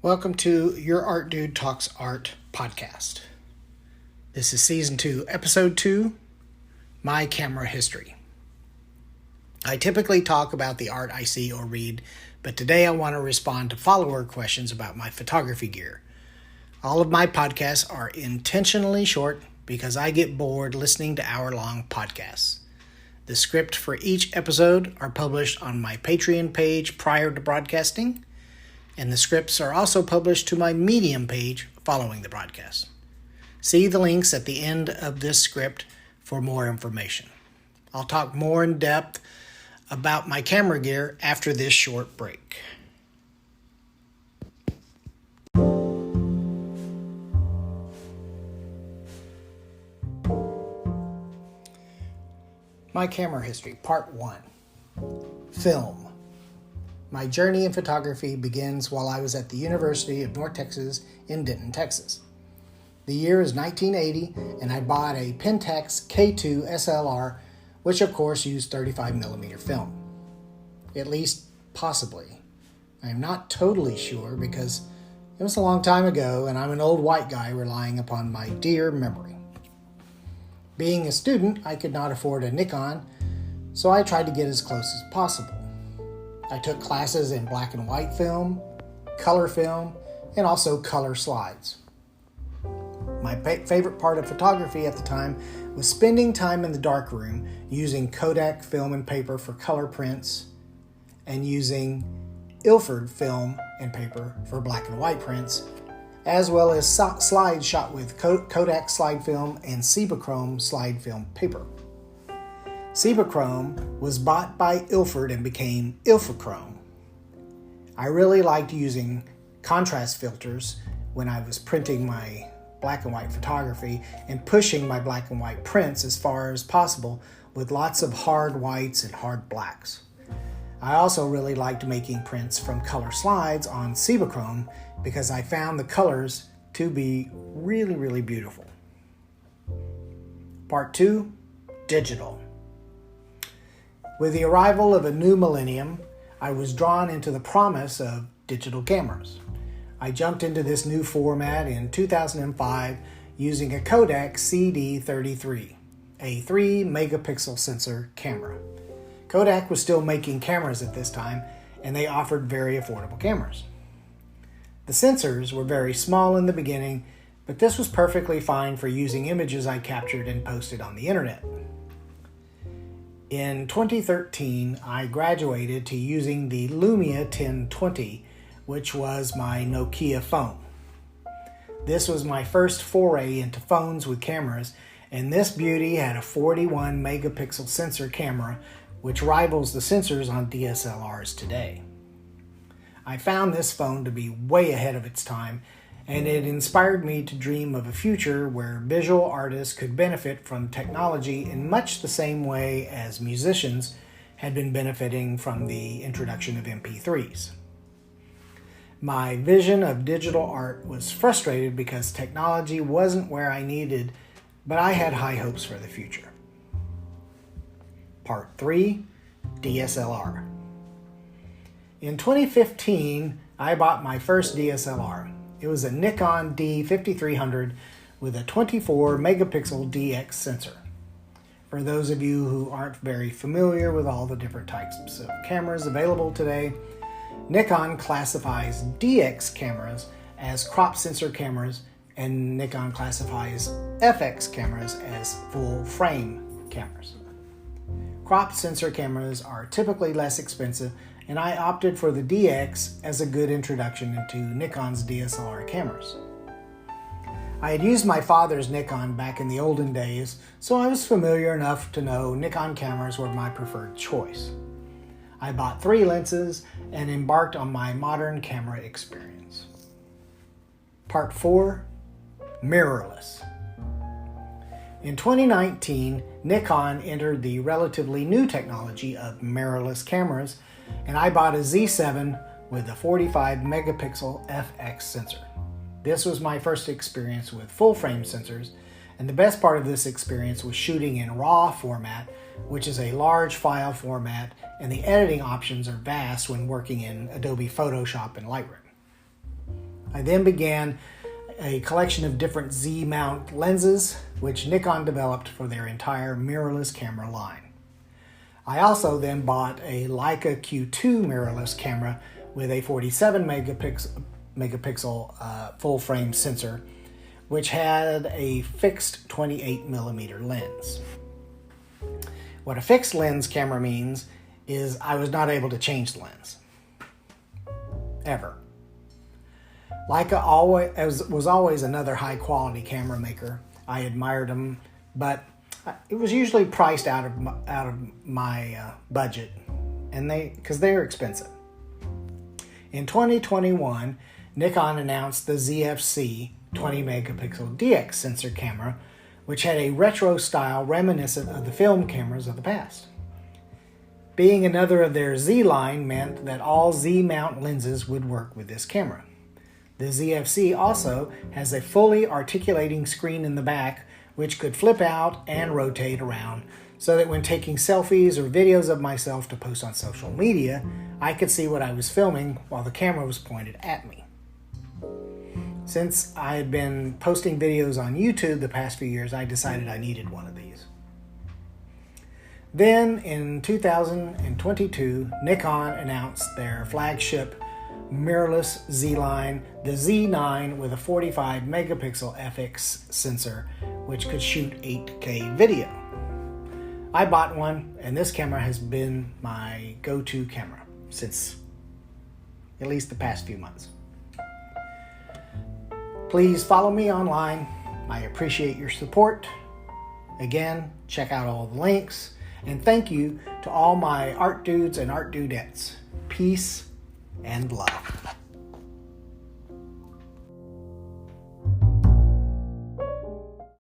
Welcome to Your Art Dude Talks Art podcast. This is Season 2, Episode 2, My Camera History. I typically talk about the art I see or read, but today I want to respond to follower questions about my photography gear. All of my podcasts are intentionally short because I get bored listening to hour-long podcasts. The script for each episode are published on my Patreon page prior to broadcasting, and the scripts are also published to my Medium page following the broadcast. See the links at the end of this script for more information. I'll talk more in depth about my camera gear after this short break. My camera history, Part 1. Film. My journey in photography begins while I was at the University of North Texas in Denton, Texas. The year is 1980, and I bought a Pentax K2 SLR, which of course used 35mm film. At least, possibly. I am not totally sure because it was a long time ago, and I'm an old white guy relying upon my dear memory. Being a student, I could not afford a Nikon, so I tried to get as close as possible. I took classes in black and white film, color film, and also color slides. My favorite part of photography at the time was spending time in the darkroom using Kodak film and paper for color prints and using Ilford film and paper for black and white prints, as well as slides shot with Kodak slide film and Cibachrome slide film paper. Cibachrome was bought by Ilford and became Ilfochrome. I really liked using contrast filters when I was printing my black and white photography and pushing my black and white prints as far as possible with lots of hard whites and hard blacks. I also really liked making prints from color slides on Cibachrome because I found the colors to be really, really beautiful. Part 2, Digital. With the arrival of a new millennium, I was drawn into the promise of digital cameras. I jumped into this new format in 2005 using a Kodak CD33, a 3-megapixel sensor camera. Kodak was still making cameras at this time, and they offered very affordable cameras. The sensors were very small in the beginning, but this was perfectly fine for using images I captured and posted on the internet. In 2013, I graduated to using the Lumia 1020, which was my Nokia phone. This was my first foray into phones with cameras, and this beauty had a 41 megapixel sensor camera, which rivals the sensors on DSLRs today. I found this phone to be way ahead of its time, and it inspired me to dream of a future where visual artists could benefit from technology in much the same way as musicians had been benefiting from the introduction of MP3s. My vision of digital art was frustrated because technology wasn't where I needed, but I had high hopes for the future. Part 3, DSLR. In 2015, I bought my first DSLR. It was a Nikon D5300 with a 24 megapixel DX sensor. For those of you who aren't very familiar with all the different types of cameras available today, Nikon classifies DX cameras as crop sensor cameras, and Nikon classifies FX cameras as full frame cameras. Crop sensor cameras are typically less expensive, and I opted for the DX as a good introduction into Nikon's DSLR cameras. I had used my father's Nikon back in the olden days, so I was familiar enough to know Nikon cameras were my preferred choice. I bought 3 lenses and embarked on my modern camera experience. Part 4, Mirrorless. In 2019, Nikon entered the relatively new technology of mirrorless cameras, and I bought a Z7 with a 45 megapixel FX sensor. This was my first experience with full frame sensors, and the best part of this experience was shooting in RAW format, which is a large file format, and the editing options are vast when working in Adobe Photoshop and Lightroom. I then began a collection of different Z-mount lenses, which Nikon developed for their entire mirrorless camera line. I also then bought a Leica Q2 mirrorless camera with a 47 megapixel full-frame sensor, which had a fixed 28mm lens. What a fixed lens camera means is I was not able to change the lens. Ever. Leica was always another high-quality camera maker. I admired them, but it was usually priced out of my budget, and because they're expensive. In 2021, Nikon announced the ZFC 20 megapixel DX sensor camera, which had a retro style reminiscent of the film cameras of the past. Being another of their Z line meant that all Z mount lenses would work with this camera. The ZFC also has a fully articulating screen in the back, which could flip out and rotate around, so that when taking selfies or videos of myself to post on social media, I could see what I was filming while the camera was pointed at me. Since I had been posting videos on YouTube the past few years, I decided I needed one of these. Then, in 2022, Nikon announced their flagship mirrorless Z line, the Z9 with a 45 megapixel FX sensor, which could shoot 8K video. I bought one, and this camera has been my go-to camera since at least the past few months. Please follow me online. I appreciate your support. Again, check out all the links. And thank you to all my art dudes and art dudettes. Peace and love.